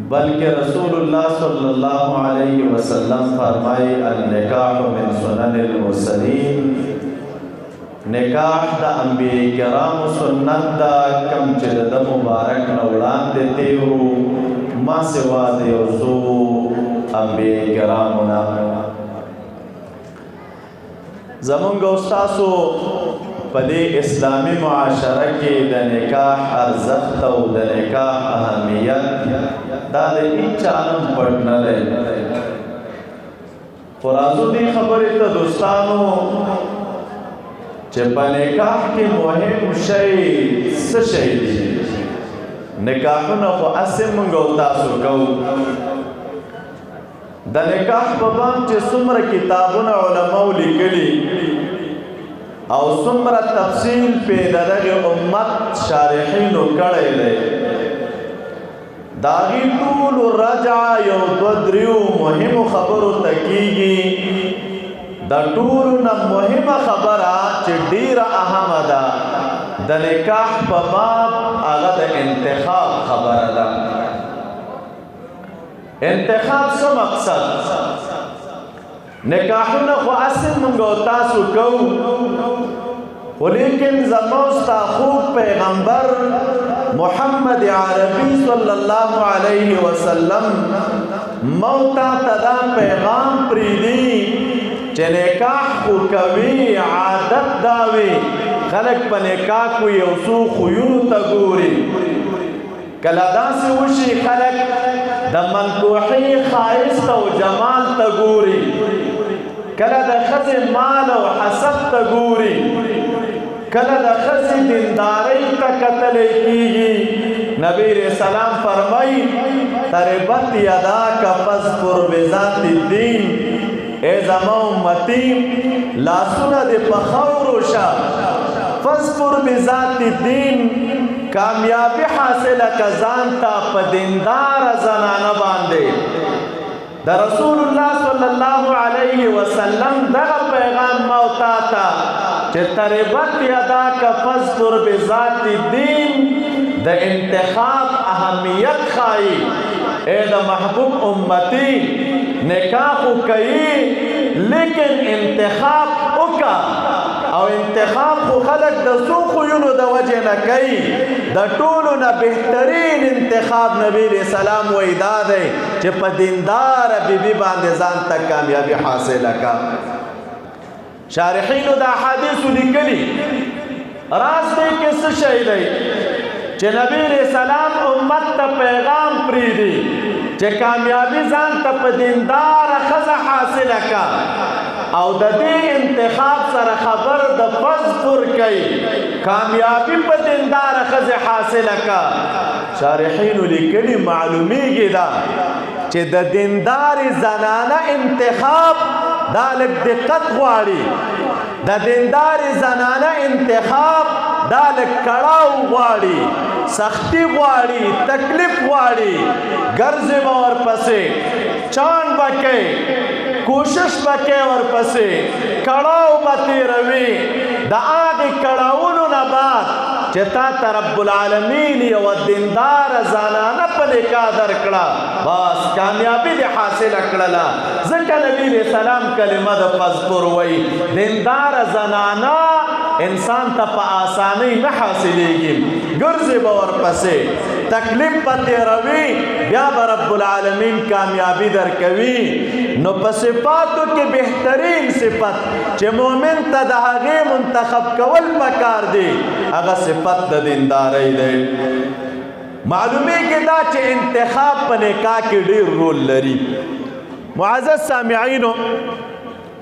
बल्कि रसूलुल्लाह सल्लल्लाहु अलैहि वसल्लम फरमाए अन्निकाह मिन सुननिल मुरसलीन, निकाह द अंबिया किराम सुन्नत दा कम چې د مبارک نه وړاندې تیرو ما سوا د یو څو انبیا کرامونه. زمونږ او ستاسو په دې اسلامي معاشره کې د نکاح ارزښت او د نکاح اهمیت دا د هیچا هم پټ نه دی. خو راځو دې خبرې ته دوستانو چې په نکاح کې مهم شی څه شی دی. نکاحونه خو هسې موږ او تاسو کوو. د نکاح په باب چې څومره کتابونه علماو لیکلي او څومره تفصیل پې د دغې امت شارحینو کړی دی، د هغې ټولو رجعه یو دوه دریو مهمو خبرو ته کېږي. د ټولو نه مهمه خبره چې ډیره اهمه ده د نکاح په باب هغه د انتخاب خبره ده. انتخاب څه مقصد؟ نکاحونه خو اصل موږ او تاسو کوو، خو لیکن زموږ ستا خوږ پیغمبر محمد عربي صلی الله علیه وسلم موږ ته دا پیغام پرېږدي چې نکاح خو کوي، عادت دا وي خلک په نکاح کو یو څو خویونو ته ګوري. کله داسې وشي خلک د منکوحي ښایست او جمال ته ګوري، کله د ښځې مال او حسب ته ګوري، کله د ښځې دیندارۍ ته کتلی کېږي. نبی علیہ السلام فرمایي تربت یداک فاظفر بذات الدین، ای زما امتی لاسونه دې په خاورو شه، فاظفر بذات الدین، کامیابی حاصله که ځان ته په دینداره زنانه باندې. د رسول الله صلی الله علیه وسلم دغه پیغام ما او تا ته چې تربت یداک فاظفر بذات الدین د انتخاب اهمیت ښایي. ای د محبوب امتی نکاح خو کوي لیکن انتخاب وکړه، او انتخاب خو خلک د څو خویونو د وجې نه کوي. د ټولو نه بهترین انتخاب نبی علیہ السلام وایي دا دی چې په دینداره بیبي باندې ځان ته کامیابي حاصله کړه. شارحینو د احادیثو لیکلي راز دی کې څه شی دی چې نبی علیہ السلام امت ته پیغام پرېږدي چې کامیابي ځان ته په دینداره ښځه حاصله کړه، او د دې انتخاب سره خبر د فاظفر کوي، کامیابی په دینداره ښځې حاصله کړه. شارحینو لیکلي معلومیږي دا چې د دیندارې زنانه انتخاب دا لږ دقت غواړي، د دیندارې زنانه انتخاب دا لږ کړاو غواړي، سختی غواړي، تکلیف غواړي. ګرځې به ورپسې، چاڼ به کوي، کوشش به کوي ورپسې، کړاو به تېروي. د هغې کړاوونو نه بعد چې تا ته رب العالمین یوه دینداره زنانه په نکاح درکړه، بس کامیابي دې حاصله کړله. ځکه نبي علیہ السلام کلمه د فاظفر وایي دینداره زنانه انسان ته په آسانۍ نه حاصلېږي. ګرځې به ورپسې، تکلیف به تېروي، بیا به رب العالمین کامیابي درکوي. نو په صفاتو کې بهترین صفت چې مؤمن ته د هغې منتخب کول پکار دی هغه صفت د دیندارۍ دی. معلومیږي دا چې انتخاب په نکاح کې ډېر رول لري. معزز سامعینو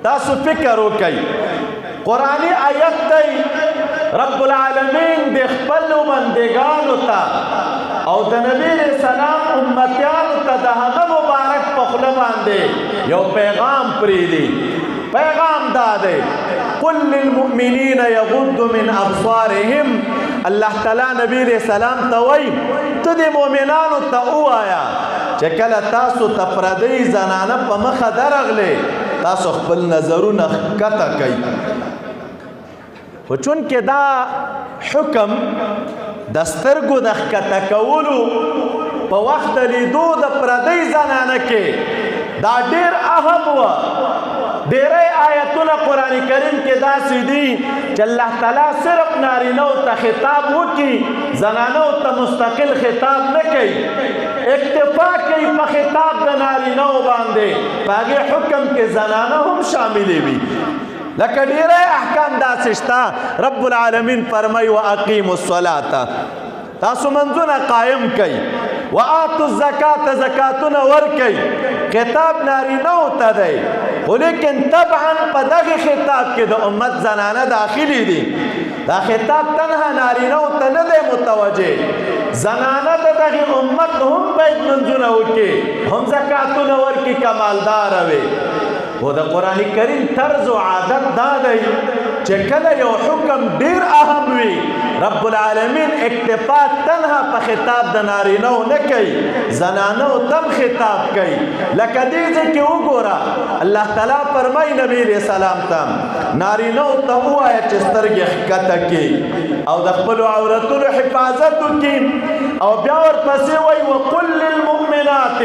تاسو فکر وکئ، قرآنی آیت دی رب العالمین د خپلو بندګانو ته او د نبی علیہ السلام امتیانو ته د هغه مبارک په خوله باندې یو پیغام پرېږدي. پیغام دا دی قل للمؤمنین یغضوا من ابصارهم. الله تعالی نبی علیہ السلام ته وایي ته د مؤمنانو ته ووایه چې کله تاسو ته پردۍ زنانه په مخه درغلې تاسو خپل نظرونه ښکته کوئ. خو چونکې دا حکم د سترګو د ښکته کولو په وخت د لیدو د پردۍ زنانه کې دا ډیر اهم و. ډیری آیتونه قرآن کریم کې داسې دي چې الله تعالی صرف نارینهو ته خطاب وکړي، زنانو ته مستقل خطاب نه کوي، اکتفا کوي په خطاب د نارینهو باندې، په هغې حکم کې زنانه هم شاملې وي. لکه ډیری احکام داسې شته. رب العالمین فرمایي واقیموا الصلاة، تاسو منځونه قایم کئ، وآتوا الزکاة، زکاتونه ورکئ. خطاب نارینهو ته دی، خو لیکن طبعا په دغې خطاب کې د امت زنانه داخلي دي. دا خطاب تنها نارینهو ته نه دی متوجه، زنانه د دغې امت هم باید منځونه وکړي، هم زکاتونه ورکړي، کمالداره وي. خو د قرآن کریم طرز و عادت دا دی چې کله یو حکم ډیر اهم وي، رب العالمین اکتفا تنها په خطاب د نارینهو نه کوي، زنانو تم خطاب کوي. لکه دې ځای کې وګوره، الله تعالی فرمایي نبی علیه السلام ته نارینهو ته ووایه چې سترګې ښکته کړي او د خپلو عورتونو حفاظت وکړي، او بیا ورپسې وایي وقل للمؤمنات،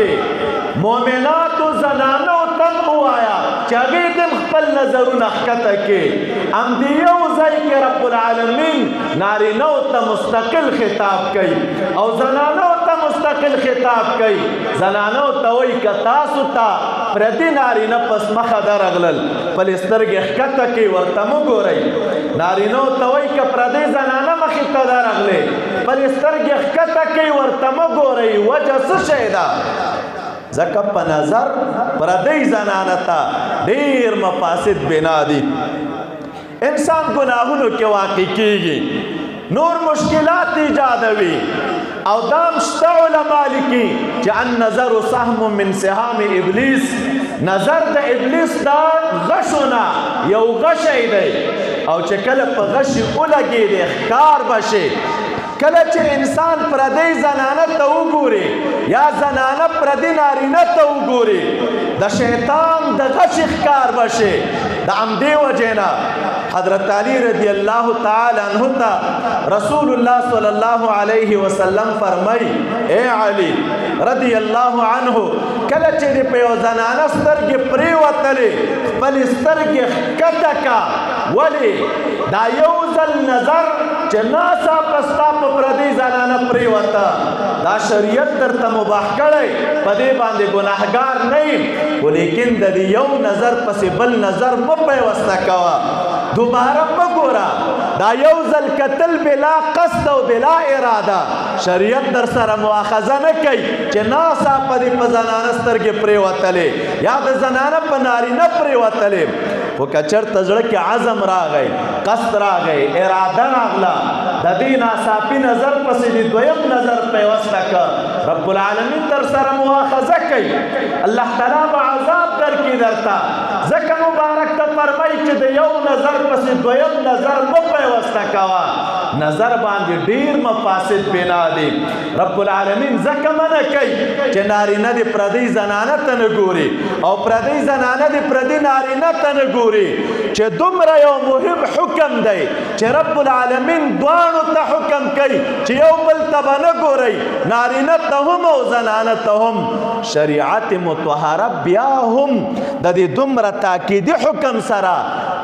مؤمناتو زنانو تم ووایه چې هغې دې خپل نظرونه ښکته کړي. همدې یو ځای کې رب العالمین نارینهو ته مستقل خطاب کوي او زنانو ته مستقل خطاب کوي. زنانو ته وایي که تاسو ته پردي نارینه پس مخه درغلل، خپلې سترګې ښکته کړي، ورته مه ګورئ. نارینهو ته وایي که پردۍ زنانه مخې ته درغلې، خپلې سترګې ښکته کړي، ورته مه ګورئ. وجه څه شی ده؟ ځکه په نظر پردۍ زنانه ته ډېر مفاسد بنا دي. انسان گناهونو کې واقع کېږي، نور مشکلات ایجادوي، او دام شته علما لیکي چې النظر سهم من سهام ابلیس، نظر د ابلیس دا غشونه یو غشی دی، او چې کله په غشي ولګېدې ښکار بشي. کله چې انسان پردۍ زنانه ته وګوري یا زنانه پردي نارینه ته وګوري، د شیطان د غشي ښکار بشي. د همدې وجې نه حضرت علی رضی الله تعالی عنہ ته رسول الله صلی الله علیه وسلم فرمای اے علی رضی الله عنه، کله چې په یو زنانه سترګې پریوتلې، خپلې سترګې ښکته کا. ولې؟ دا یو ځل نظر چې ناڅاپه ستا په پردۍ زنانه پریوته، دا شریعت درته مباح کړی، په دې باندې ګناهګار نه یې، خو لیکن د دې یو نظر پسې بل نظر مه پیوسته کوه، دوباره مه ګوره. دا یو ځل کتل بلا قصد او بلا اراده، شریعت در سره مؤاخذه نه کوي چې ناڅاپه دې په زنانه سترګې پریوتلې یا د زنانه په نارینه پریوتلې. خو که چېرته زړه کې عزم راغی، قصد راغی، اراده راغله، د دې ناڅاپي نظر پسې د دویم نظر پیوسته که، رب العالمین در سره مؤاخذه کوي، الله تعالی به عذاب درکړي درته. ځکه مبارک ته فرمایي چې د یو نظر پسې دویم نظر مه پیوسته کوه، نظر باندې ډیر مفاسد بنا دي. رب العالمین ځکه منع کوي چې نارینه دې پردۍ زنانه ته نه ګوري او پردۍ زنانه دې پردي نارینه ته نه ګوري، چې دومره یو مهم حکم دی چې رب العالمین دواړو ته حکم کوي چې یو بل ته به نه ګورئ، نارینه ته هم او زنانه ته هم. شریعت مطهره بیا هم د دې دومره تاکیدي حکم سره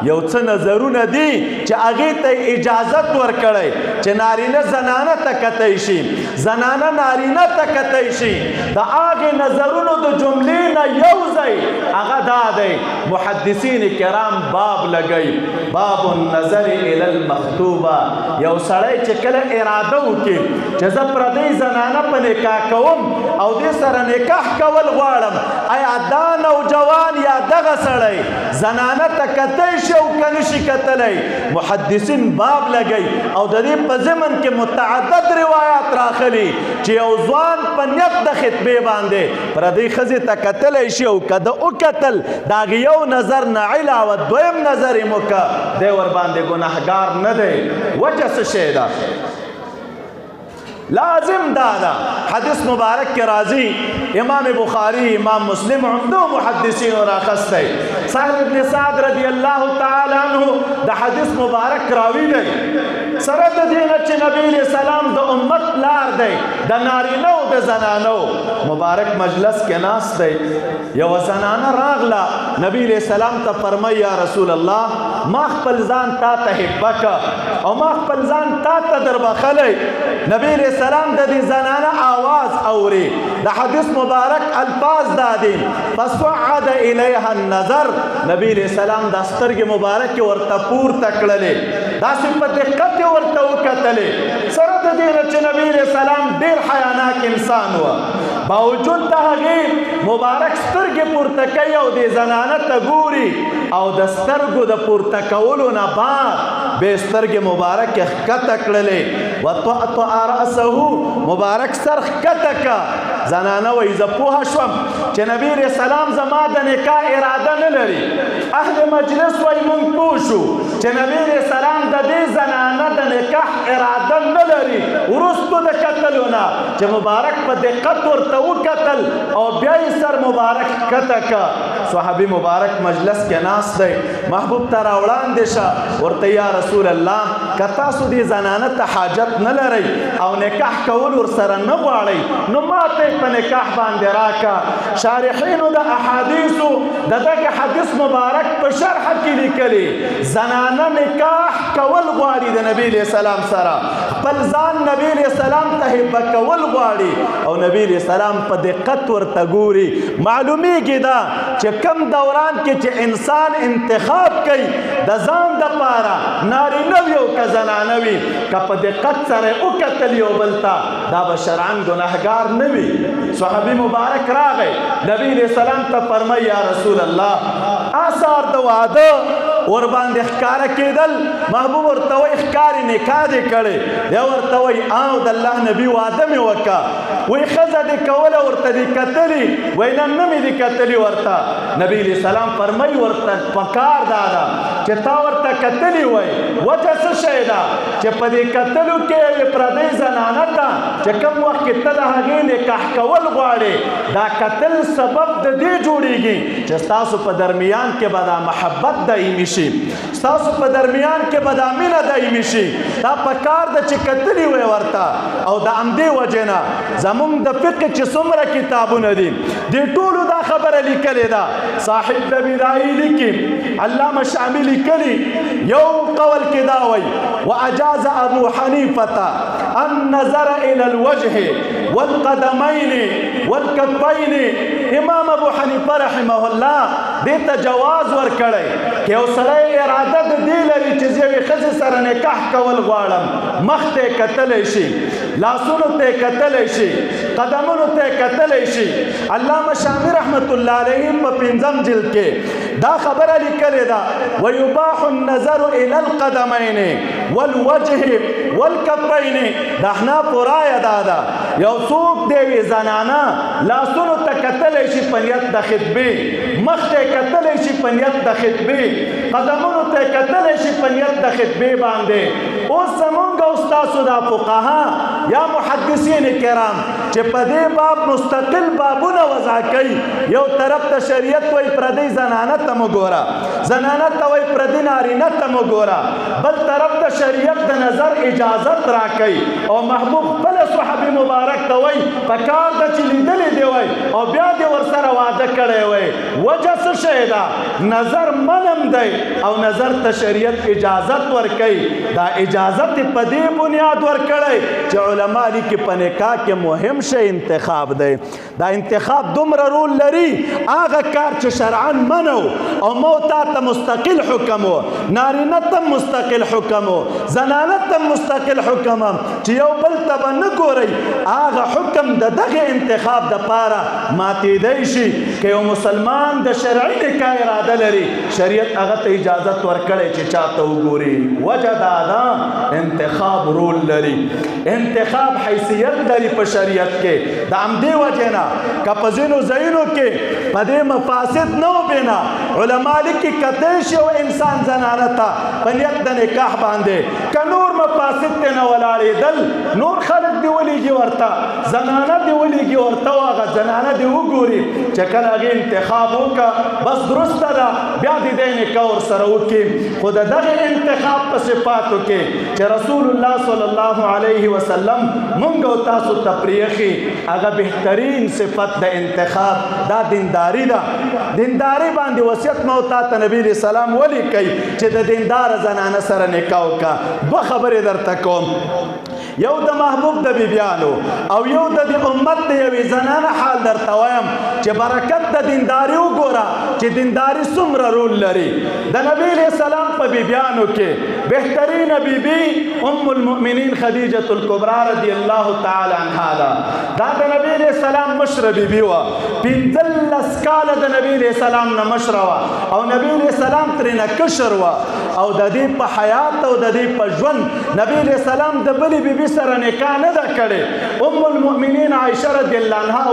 یو څه نظرونه دي چې هغې ته اجازت ورکړی چې نارینه زنانه ته کتی شي، زنانه نارینه ته کتی شي. د هغې نظرونو د جملې نه یو ځای هغه دا دی، محدثین کرام باب لګوي، باب النظر الی المخطوبه. یو سړی چې کله اراده وکړي چې زه پردۍ زنانه په نکاح کوم او دې سره نکاح کول غواړم، آیا دا نوجوان یا دغه سړی زنانه ته کتی شي او که نشي کتلی؟ محدثین باب لګوي او د دې په ضمن کې متعدد روایات راغلي چې یو ځوان په نیت د خطبې باندې پردۍ ښځې ته کتلی شي او که د وکتل د هغې یو نظر نه علاوه دویم نظر یې وکړه، دی ورباندې ګناهګار نه دی. وجه څه شی ده؟ لازم دادا حدیث مبارک کے راضی امام بخاری امام مسلم عمدو محدثین اور آخستے سہل ابن سعد رضی اللہ تعالی عنہ دا حدیث مبارک راوی دے سرد دین چی نبی علیہ السلام دا امت لار دے د نارینه او د زنانو مبارک مجلس کې ناست دی. یو زنانه راغله نبی علیہ السلام ته فرمایي یا رسول الله ما خپل ځان تا ته هبه که او ما خپل ځان تا ته در بخلی. نبی علیہ السلام د دې زنانه آواز اوري. د حدیث مبارک الفاظ دا دي فصعد الیها النظر. نبی علیہ السلام د سترګې مبارک ورته پورته کړلې داسې په دقت ورته وکتلې سره د دې نه چې نبی علیہ السلام ډېر حیاناک انسان و باوجود د هغې مبارک سترګې پورته کوي او دې زنانه ته ګوري او د سترګو د پورته کولو نه بعد بې سترګې مبارک ښکته کړلې وطأطأ رأسه مبارک سر ښکته که. زنانه وایي زه پوهه شوم چې نبی علیہ السلام زما د نکاح اراده نه لري. اهل مجلس وایي موږ پوه شو چې نبی علیہ السلام د دې زنانه د نکاح اراده نه لري. وروستو د کتلو نه چې مبارک په دقت ورته وکتل او بیا یې سر مبارک ښکته که. صحابي مبارک مجلس کې ناست دی. محبوب ته راوړاندې شه ورته یا رسول الله که تاسو دې زنانه ته حاجت نه لرئ او نکاح کول ورسره نه غواړئ نو ما ته په نکاح باندې راکه. شارحینو د احادیثو د دغه حدیث مبارک په شرح کې لیکلي زنانه نکاح کول غواړي د نبی علیہ السلام سره خپل ځان نبی علیہ السلام ته هبه کول غواړي او نبی علیہ السلام په دقت ورته ګوري. معلومیږي دا چې کم دوران کې چې انسان انتخاب کوي د ځان دپاره نارینه وي او که زنانه وي که په دقت سره وکتل یو بل ته دا به شرعاً ګناهګار نه وي. صحابي مبارک راغی نبی علیہ السلام ته فرمایي یا رسول الله آثار د واده ورباندې ښکاره کېدل. محبوب ورته وایي ښکارې نکاح دې کړې دی ورته وایي او د الله نبي واده مې وکړه وایي ښځه دې کوله ورته دې کتلي وایي نه نه مې دې کتلي ورته. نبی علیہ السلام فرمایي ورته پکار دا ده چې تا ورته کتلي وایي وجه څه شی ده چې په دې کتلو کې یوې پردۍ زنانه ته چې کوم وخت کې ته د هغې نکاح کول غواړې دا کتل سبب د دې جوړیږي چې ستاسو په درمیان کې به دا محبت دایمي شي ستاسو په درمیان کې به دا مینه دایمي شي. دا پکار ده چې کتلي وی ورته او د همدې وجې نه زموږ د فقه چې څومره کتابونه دي دې ټولو دا خبره لیکلې ده. صاحب د بدایي لیکي علامه شامی لیکلي یو قول کې دا وایي واجاز ابو حنیفه النظر الى الوجه والقدمين والكفين. امام ابو حنیفه رحمه الله دې ته جواز ورکړی که یو سړی اراده د دې لري چې زه یوې ښځې سره نکاح کول غواړم مخ ته یې کتلی شي لاسونو ته یې کتلی شي قدمونو ته یې کتلی شي. علامه شامی رحمت الله علیه په 5م جلد کې دا خبره لیکلې ده ویباح النظر الى القدمين والوجه والكفين. د احنافو رایه دا ده یو څوک د یوې زنانه لاسونو ته کتلی شي په نیت د خطبې مخ ته یې کتلی شي په نیت د خطبې قدمونو ته یې کتلی شي په نیت د خطبې باندې. اوس زمونږ او ستاسو دا فقها یا محدثین کرام چې په دې باب مستقل بابونه وضع کوي یو طرف ته شریعت وایي پردۍ زنانه ته مه ګوره زنانه ته وایي پردي نارینه ته مه ګوره بل طرف ته شریعت د نظر اجازت راکوي او محبوب خپله صحابي مبارک ته وایي پکار ده چې لیدلی دی وایي او بیا دې ورسره واده کړی وایي وجه څه شی ده نظر منم دی او نظر ته شریعت اجازت ورکوي. دا اجازت په دې بنیاد ورکړی چې علما لیکي په نکاح کې مهم شی انتخاب دی. دا انتخاب دومره رول لري هغه کار چې شرعاً منو او مو تا ته مستقل حکم و نارینه ته مستقل حکم و زنانه ته مستقل حکم چې یو بل ته به نه ګورئ هغه حکم د دغه انتخاب دپاره ماتېدی شي. که یو مسلمان د شرعي نکاح اراده لري شریعت هغه ته اجازت ورکړی چې چا ته وګوري. وجه دا ده انتخاب رول لري انتخاب حیثیت لري په شریعت کې. د همدې وجې نه که په ځینو ځایونو کې په دې مفاسد نه و بنا علما لیکي کته شي او انسان زنانه ته په نیت د نکاح باندې که نور مفاسد ته نه ولاړېدل نور خلک دې ولیږي ورته زنانه دې ولیږي ورته هغه زنانه دې وګوري چې کله هغې انتخاب وکړه بس درسته ده بیا دې دی نکاح ورسره وکړي خو د دغې انتخاب په صفاتو کې چې رسول الله صلی الله علیه وسلم مونږ او تاسو ته پرېښي هغه بهترین صفت د انتخاب دا دینداري ده دینداري باندې وصیت مو تا ته نبی علیه السلام ولیکئ چې د دینداره زنانه سره نکاح وکړه دوه خبرې درته کوم یو د محبوب د بیبیانو او یو د امت د یوې زنانه حال درته وایم چې برکت د دینداري وګوره چې دینداري څومره رول لري د نبی علیه السلام په بیبیانو کې بهترینه بیبي ام المؤمنین خدیجة الکبرا رضی الله تعالی عنها ده دا د نبی علیه السلام مشره بیبي وه 15 کاله د نبی علیه السلام نه مشره وه او نبی علیه السلام ترېنه کشر وه او د دې په حیات او د دې په ژوند نبی علیه السلام د بلې بیبي سره نکاح نه ده کړې ام المؤمنین عایشه رضی الله عنها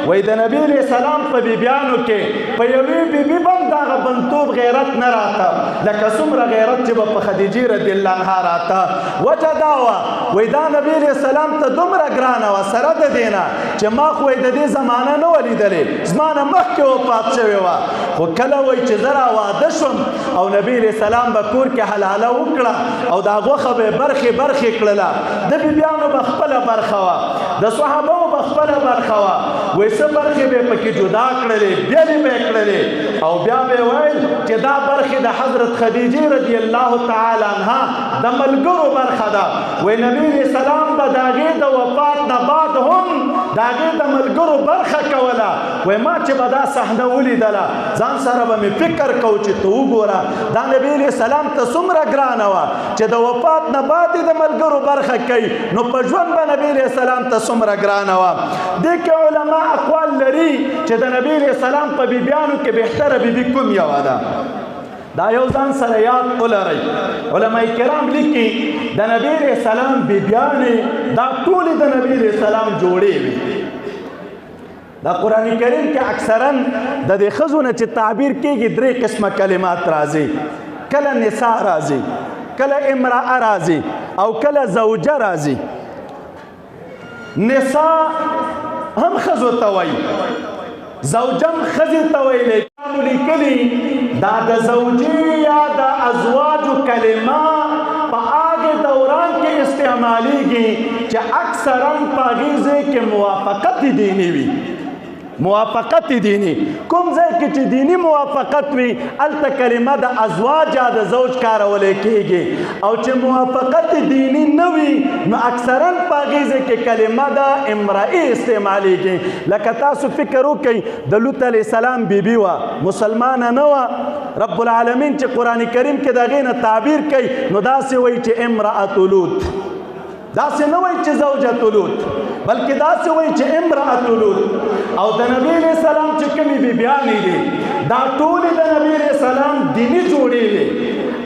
وایي د نبی علیه السلام په بیبیانو کې په یوې بیبي به هم دغه بنتوب غیرت نه راته لکه څومره غیرت چې به په خدیجې رضی الله عنها راته وجه دا وه وایي دا نبی علیه السلام ته دومره ګرانه وه سره د دې نه چې ما خو د دې زمانه نه وه لیدلې زما نه مخکې وفات شوې وه خو کله وایي چې زه را واده شوم او نبی علیه السلام به کور کې حلاله وکړه او دا غوښه به یې برخې کړله د بیبیانو به خپله برخه وه د صحابهو به خپله برخه وه وایي څه برخې به یې پکې جدا کړلې بېلې به یې کړلې او بیا به یې ویل چې دا برخې د حضرت خدیجې رضی الله تعالی عنها د ملګرو برخه ده وایي نبي علیه السلام به د هغې د وفات نه بعد هم د هغې د ملګرو برخه کوله وایي ما چې به دا صحنه ولیدله ځان سره به مې فکر کو چې ته وګوره دا نبي علیه السلام ته څومره ګرانه وه چې د وفات نه بعد یې د ملګرو برخه کوي نو په ژوند به نبی علیه السلام ته څومره ګرانه وه دې کې علما اقوال لري چې د نبی علیه السلام په بیبیانو کې بهتره بیبي کوم یوه ده دا یو ځان سره یاد ولرئ علما کرام لیکي د نبی علیه السلام بیبیانې دا ټولې د نبی علیه السلام جوړې وي دا قرآن کریم کې اکثرا د دې ښځو نه چې تعبیر کېږي 3 قسمه کلمات راځي کله نساء راځي کله امرأه راځي او کله زوجه راځي نساء هم ښځو ته وایي زوجه هم ښځې ته ویلی لیکلي دا د زوجې یا د ازواجو کلمه په هغې دوران کې استعمالیږي چې اکثرا په هغې ځای کې موافقت دیني وي موافقت دینی کوم ځای کې چې دینی موافقت وي هلته کلمه د ازواج یا د زوج کارولی کېږي او چې موافقت دینی نه وي نو اکثرا په هغې ځای کې کلمه د امرئې استعمالیږي لکه تاسو فکر وکئ د لوط علیه السلام بیبي وه مسلمانه نه وه رب العالمین چې قرآن کریم کې د هغې نه تعبیر کوي نو داسې وایي چې امرأة لوط داسې نه وایي چې زوجة لوط بلکې داسې وایي چې امرأة لوط او د نبی علیه السلام چې کومې بیبیانې دي دا ټولې د نبی علیه السلام دیني جوړې وې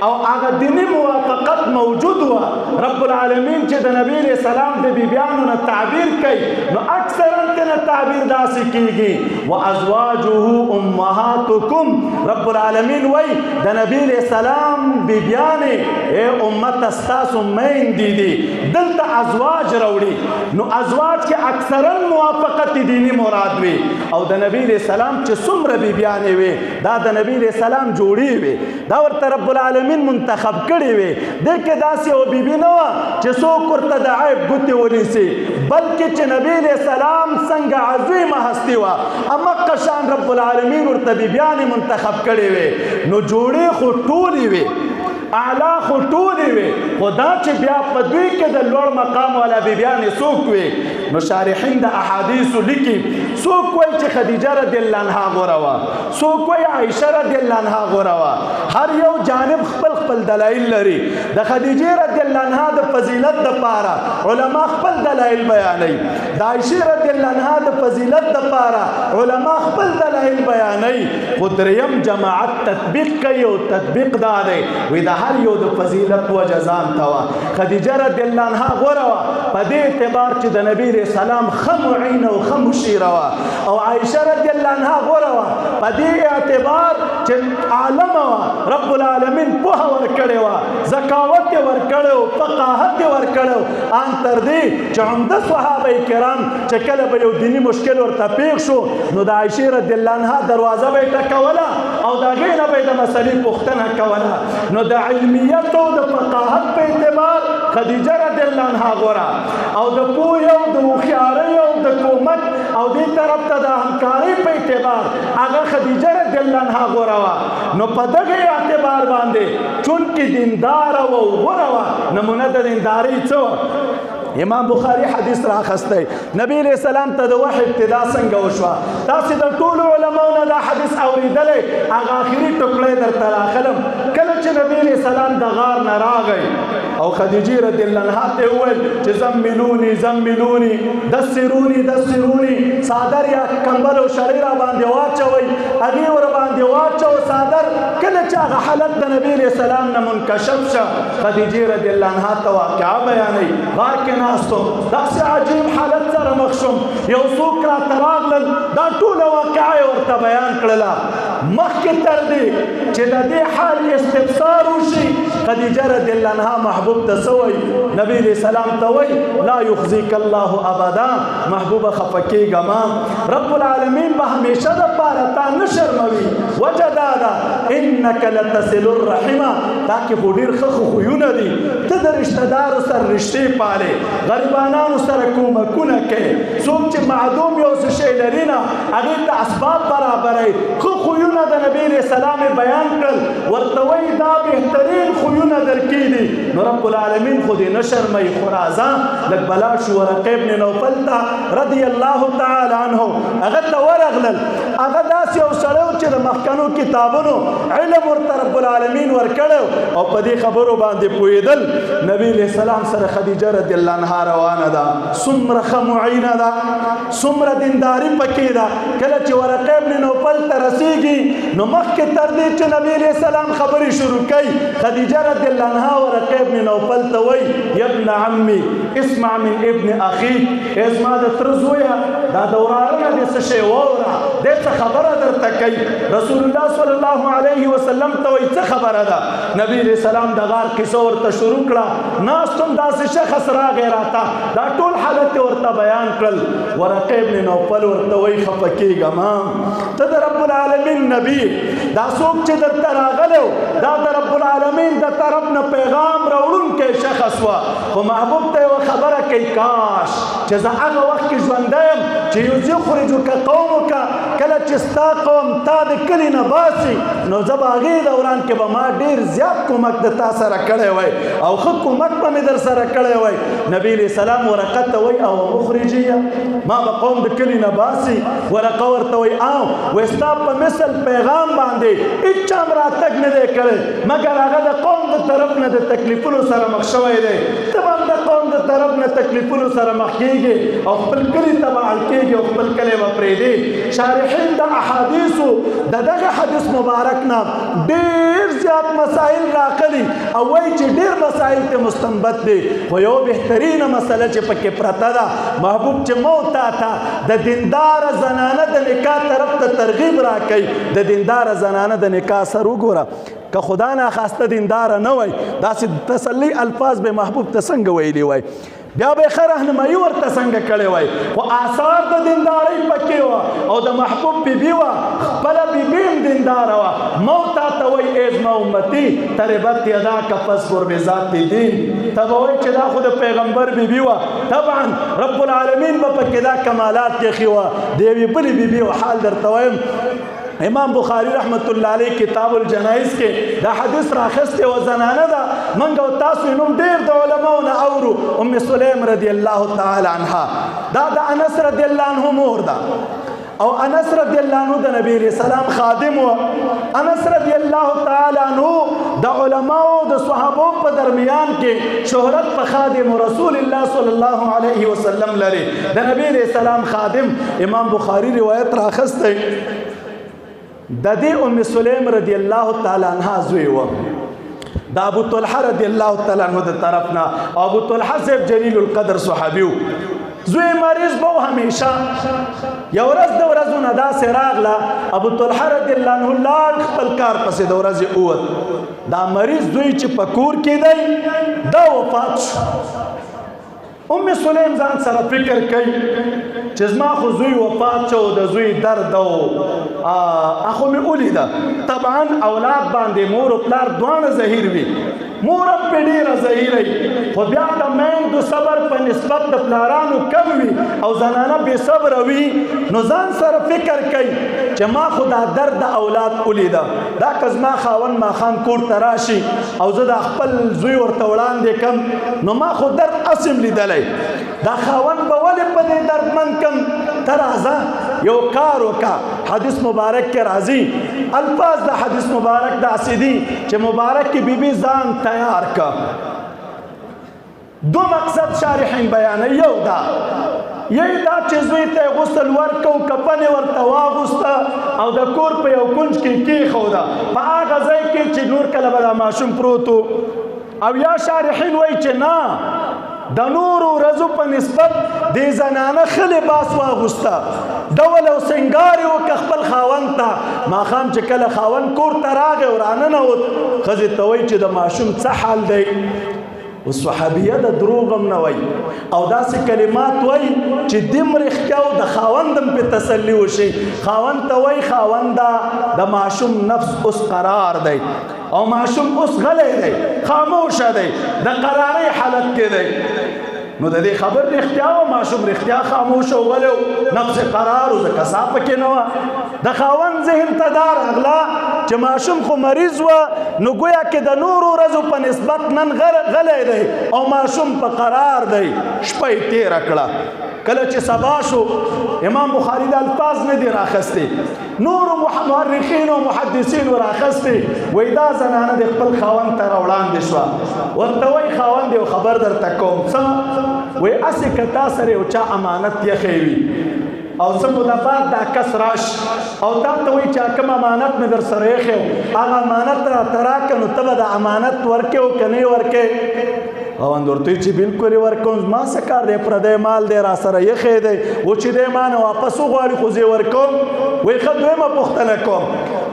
او هغه دیني موافقت موجود وه رب العالمین چې د نبی علیه السلام د بیبیانو نه تعبیر کوي نو اکثرا ترې تعبیر داسې کېږي وازواجه امهاتکم رب العالمین وایي د نبی علیه السلام بیبیانې ای امت ستاسو میندې دي دلته ازواج راوړي نو ازواج کې اکثرا موافقت دینی مراد وي او د نبی علیه السلام چې څومره بیبیانې وي دا د نبی علیه السلام جوړې وي دا ورته رب العالمین منتخب کړې وي دې کې داسې یو بیبي نه وه چې څوک ورته د عیب ګوتې ونیسي بلکې چې نبی علیه السلام څنګه عظیمه هستي وه همغه شان رب العالمین ورته بیبیانې منتخب کړې وي نو جوړې خو ټولې وي اعلی خو ټولې وي خو دا چې بیا په دوی کې د لوړ مقام والا بیبیانې څوک وي نو شارحین د احادیثو لیکي څوک وایي چې خدیجه رضی الله عنها غوره وه څوک وایي عایشه رضی الله عنها غوره وه هر یو جانب خپل خپل دلایل لري د خدیجې رضی الله عنها د فضیلت دپاره علما خپل دلایل بیانوي د عائشہ رضی الله عنها د فضیلت لپاره علما خپل دلایل بیانوي، خو دریم جماعت تطبیق کوي او تطبیق دا دی وی د هر یو د فضیلت وجه ځان ته وه. خدیجه رضی الله عنها غوره وه په دې اعتبار چې د نبي علیه السلام ښه معینه او ښه مشیره وه، او عائشه رضی الله عنها غوره وه په دې اعتبار چې عالمه وه، رب العالمین پوهه ورکړې وه، ذکاوت یې ورکړی و، فقاهت یې ورکړی و، ان تر دې چې عمده صحابه کرام چې کله به یو دیني مشکل ورته پیښ شو نو د عائشې رضی الله عنها دروازه به یې ټکوله او د هغې نه به یې د مسلې پوښتنه کوله. نو د علمیت او د فقاهت په اعتبار خدیجه رضی الله عنها غوره، او د پوهې او د هوښیارۍ او د کومک او دې طرف ته د همکارۍ په اعتبار هغه خدیجه رضی الله عنها غوره وه. نو په دغه اعتبار باندې چونکې دینداره وه او غوره وه، نمونه د دیندارۍ څه وه؟ امام بخاری حدیث راخستی نبی علیہ السلام ته د وحی ابتدا څنګه وشوه؟ تاسې د ټولو علماو نه دا حدیث اورېدلی، هغه آخري ټوکړی درته راخلم. کله چې نبی علیہ السلام د غار نه راغی او خدیجې رضی الله عنها ته وویل چې زملوني زملوني دسروني دسروني، صادر یا کمبل او شړۍ را باندې واچوئ، هغې ور باندې واچو صادر. کله چې هغه حالت د نبی علیہ السلام نه منکشف شه خدیجې رضی الله عنها ته واقعه بیانوي. غار کې ناستم داسې عجیب حالت سره مخ شوم، یو څوک راته راغلل، دا ټوله واقعه یې ورته بیان کړله. مخکې تر دې چې د دې حال استفسار وشي خدیجه رضی الله عنها محبوب ته څه وایي؟ نبی علیہ السلام ته وایي لا یخزیک الله ابدا، محبوبه خفه کېږه ما، رب العالمین به همیشه دپاره تا نه شرموي. وجه دا ده انک لتصل الرحمه، دا کې خو ډېر ښه خویونه دي، ته د رشتهدارو سره رشتې پالې، غریبانانو سره کومکونه کوې، څوک چې معدوم یو څه شی لري نه هغې ته اسباب برابروي. ښه خویونه د نبي علیه السلام بیان کړل، ورته وایي دا بهترین خویونه درکې دي. نو رب العالمین خو دې نه شرموي. خو راځه لږ بلا شو ورقې بن نوفل ته رضی الله تعالی عنه، هغه ته ورغلل. هغه داسې یو سړی و چې د مخکنو کتابونو علم ورته رب العالمین ورکړی او په دې خبرو باندې پوهېدل. نبي علیه السلام سره خدیجه رضی الله عنها روانه ده، څومره ښه معینه ده، څومره دینداري پکې ده. کله چې ورقې بن نوفل ته رسېږي نو مخکې تر دې چې نبي علیه السلام خبرې شروع کوي خدیجه رضی الله عنها ورقې بن نوفل ته وایي یا ابن عمي اسمع من ابن اخیک، ای زما د تره زویه دا د وراره نه دې څه شی واوره، دې څه خبره درته کوي. رسول الله صلی الله علیه وسلم ته وایي څه خبره ده؟ نبی علیه السلام د غار کیسه ورته شروع کړه. ناست هم داسې شخص راغی راته، دا ټول حالت یې ورته بیان کړل. ورقې بن نوفل ورته وایي خفه کېږه ما، ته د رب العالمین نبی، دا څوک چې درته راغلی دا د رب العالمین د طرف نه پیغام راوړونکی شخص وه. خو محبوب ته یوه خبره کوي کاش چې زه هغه وخت کې ژوندی یم چې یخرجک قومک، کله چې ستا قوم تا د کلي نه باسي نو زه به هغې دوران کې به ما ډېر زیات کومک د تا سره کړی وی او ښه کومک به مې در سره کړی وی. نبي علیه السلام ورقه ته وایي او مخرجیه، ما به قوم د کلي نه باسي. ورقه ورته وایي او وایي ستا په مثل پیغام باندې هېچا هم راتګ نه دی کړی مګر هغه د قوم د طرف نه د تکلیفونو سره مخ شوی دی. ته به هم د قوم د طرف نه تکلیفونو سره مخ کېږي او خپل کلي ته به اړ کېږي او خپل کلی به پرېږدي. شارحین د احادیثو د دغه حدیث مبارک نه ډېر زیات مسائل راغلي او وایي چې ډېر مسائل ته مستنبط دي، خو یو بهترینه مسله چې پکې پرته ده محبوب چې مو تا ته د دینداره زنانه د نکاح طرف ته ترغیب راکوي. د دینداره زنانه د نکاح سر وګوره، که خدا نه خواسته دینداره نه وای داسې تسلی الفاظ به محبوب ته څنګه ویلي وای، بیا به ښه رهنمایي ورته څنګه کړې وای. خو آثار د دیندارۍ پکې وه او د محبوب بیبي وه، خپله بیبي هم دینداره وه. مو تا ته وایي ای زما امتي تربت یداک فاصبر بذات دین، ته به وایي چې دا خو د پیغمبر بیبي وه. طبعا رب العالمین به پکې دا کمالات ایښي وه. د یوې بلې بیبي حال درته وایم، امام بخاری رحمت الله علیه کتاب الجنائز کې دا حدیث راخسته و زنانه ده منګ او تاسو نوم ډیر د علماو نه اورو. ام سلیم رضی الله تعالی عنها دا د انس رضی الله عنه مور ده. او انس رضی الله عنه د نبی علیہ السلام خادم و. انس رضی الله تعالی عنہ د علماء د صحابه په درمیان کې شهرت په خادم رسول الله صلی الله علیه وسلم لري. د نبی علیہ السلام خادم امام بخاری روایت راخسته د دې ام سلیم رضی الله تعالی عنها زوی و دا ابو طلحه رضی الله تعالی عنہ د طرفنا. ابو طلحه صاحب جلیل القدر صحابي زوی مریض بو همیشه. یو ورځ د ورځو نه داسې راغله ابو طلحه رضی الله عنه لاړ خپل کار پسې د ورځې اووت. دا مریض زوی چې په کور کې دی دا وفات شو. ام سلیم ځان سره فکر کوي چې زما خو زوی وفات شو د زوی درد او اخو مې ولیده. طبعا اولاد باندې مور او پلار دواړه زهیر وي. مور هم پې ډېره زهیره وي خو بیا د میندو صبر په نسبت د پلارانو کم وي او زنانه بې صبره وي. نو ځان سره فکر کوي چې ما خو دا درد د اولاد ولیده دا که زما خاوند ماښام کور ته راشي او زه دا خپل زوی ورته وړاندې کم نو ما خو درد اسم لیدلی دا خاوند به ولې په دې دردمند کم. ته راځه یو کار وکړه. حدیث مبارک کې راځي الفاظ د حدیث مبارک داسې دي چې مبارک کې بیبي ځان تیار کا. دو مقصد شارحین بیانوي. یو دا یی دا چې زوی ته غسل ورکو کفن ورته واغوسته او د کور په یو کونج کې کېښوده په هغه ځای کې چې نور کله به دا ماشوم پروت و. او یا شارحین وایي چې نه د نورو ورځو په نسبت دې زنانه ښه لباس واغوسته ډول او سنګار یې وکړه خپل خاوند ته. ماښام چې کله خاوند کور ته راغی او راننوت ښځې ته وایي چې د ماشوم څه حال دی. اوس صحابیه د دروغ هم نه وایي او داسې کلمات وایي چې دم رښتیا او د خاوند هم پې تسلي وشي. خاوند ته وایي خاونده د ماشوم نفس اوس قرار دی او ماشوم اوس غلی دی خاموشه دی د قرارۍ حالت کې دی. نو د دې خبر رښتیا و ماشوم رښتیا خاموشه او غلی نفس قرار و ځکه سا پکې نه وه. د خاوند ذهن ته دا راغله چې ماشوم خو مریض وه نو ګویا کې د نورو ورځو په نسبت نن غلی دی او ماشوم په قرار دی. شپه یې تېره کړه. کله چې سبا شو امام بخاري د الفاظ نه دي راخستې نورو مورخین او محدثین راخستې وایي دا زنانه د خپل خاوند ته راوړاندې شوه ورته وایي خاوند یو خبر درته کوم. څه وایي هسې که تا سره یو چا امانت یخی وي او څه موده بعد دا کس راش او تا ته وایي چې کوم امانت مې در سره ایښی و هغه امانت راته راکړه نو ته به د امانت ورکې او که نه یې ورکې. خاوند ورته چې بالکل یې ورکوم زما څه کار دی پردی مال دی را سره یخی دی و چې دی ما نه واپس وغواړي خو زه یې ورکوم. وایي ښه دویمه پوښتنه کوم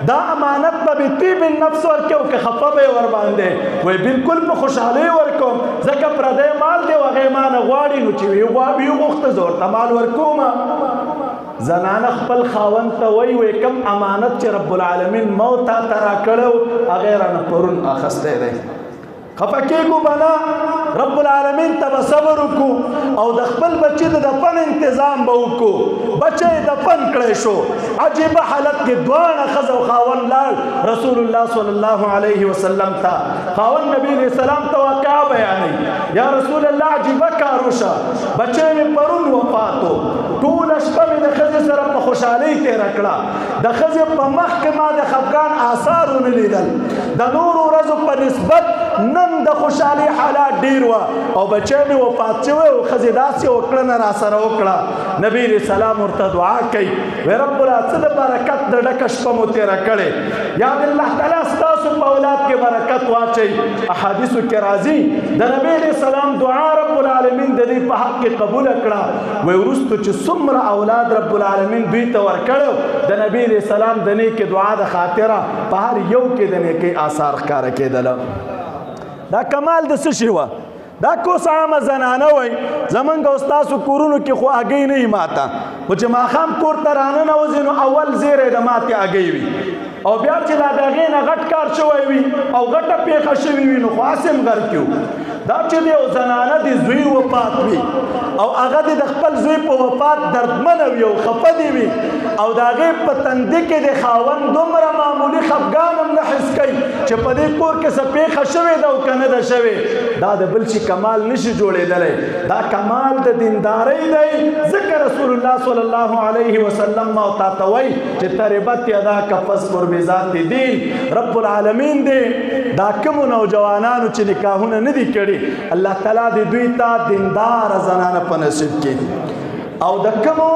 دا امانت به بطیب النفس ورکې او که خفه به یې ورباندې وایي بالکل په خوشحالۍ ورکوم ځکه پردی مال دی و هغې ما نه غواړي نو چې ویې غوښته زه ورته مال ورکومه. زنانه خپل خاوند ته وایي کوم امانت چې رب العالمین مو تا ته راکړی هغې رانه پرون اخیستی دی. خفه کېږو به نه رب العالمین ته به صبر وکړو او د خپل بچي د دفن انتظام به وکړو. بچه یې دفن کړی شو عجیبه حالت کې دواړه ښځه او خاوند لاړ رسول الله صلی الله علیه وسلم ته. خاوند نبی علیه السلام ته واقعه بیانوي یا رسول الله عجیبه کار وشه بچی مې پرون وفات و ټوله شپه مې د ښځې سره په خوشحالۍ تېره کړه د ښځې په مخ کې ما د خفګان آثار ونه لیدل. د نورو ورځو په نسبت نن د خوشحالۍ حالات ډېر وه او بچی مې وفات شوی او ښځې داسې وکړنه را سره وکړه. نبي علیه السلام ورته دعا کوي وی رب الله څه د برکت د ډکه شپه مو تېره کړې یا د الله تعالی ستاسو په اولاد کې برکت واچوي. احادیثو کې راځي د نبي علیه السلام دعا رب العالمین د دې په حق کې قبوله کړه. وی وروستو چې څومره اولاد رب العالمین دوی ته ورکړو د نبي علیه السلام د نیکې دعا د خاطره په هر یو کې د نیکۍ آثار ښکاره کېدله. دا کمال د څه شي وه دا کوس عامه زنانه وای زمونږ او ستاسو کورونو کې خو هګۍ نه وي ماته خو چې ماښام کور ته راننوځي نو اول زیری د ماتې هګۍ وي او بیا چې دا د هغې نه غټ کار شوی وي او غټه پیښه شوې وي نو خو هسې هم غر کې دا چې د یو زنانه د زوی وفات وي او هغه د خپل زوی په وفات دردمن وي او خفه دي وي او د هغې په تندي کې د خاوند دومره معمولي خفګان هم نه حس کوي چې په دې کور کې څه پېښه شوې ده او که نه ده شوې دا د بل شي کمال نشي جوړېدلی دا کمال د دیندارۍ دی ځکه رسول الله صلی الله علیه وسلم ما تا ته وایي چې تربت یداک فاصبر بذات دین رب العالمین دی دا کومو نوجوانانو چې نکاحونه نه دي کړي الله تعالی دې دوی ته دینداره زنانه په نصیب کړي او د کومو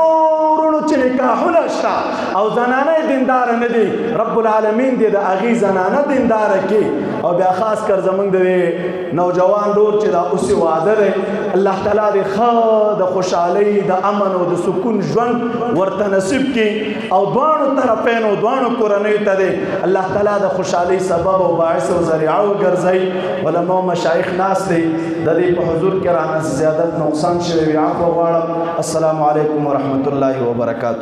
ورونو چې نکاحونه شته او زنانه دینداره نه دي رب العالمین دې د هغې زنانه دینداره کړي او بیا خاص کر زمونږ د نوجوان ډور چې دا اوسې واده دی الله تعالی دې ښه د خوشحالۍ د امن او د سکون ژوند ورته نصیب کړي او دواړو طرفینو دواړو کورنیو ته دې الله تعالی د خوشحالۍ سبب او باعث او ذریعه وګرځوي علما او مشایخ ناست دي د دې په حضور کې رانه زیادت نقصان شوی وي عفو غواړم السلام علیکم ورحمة الله وبرکاته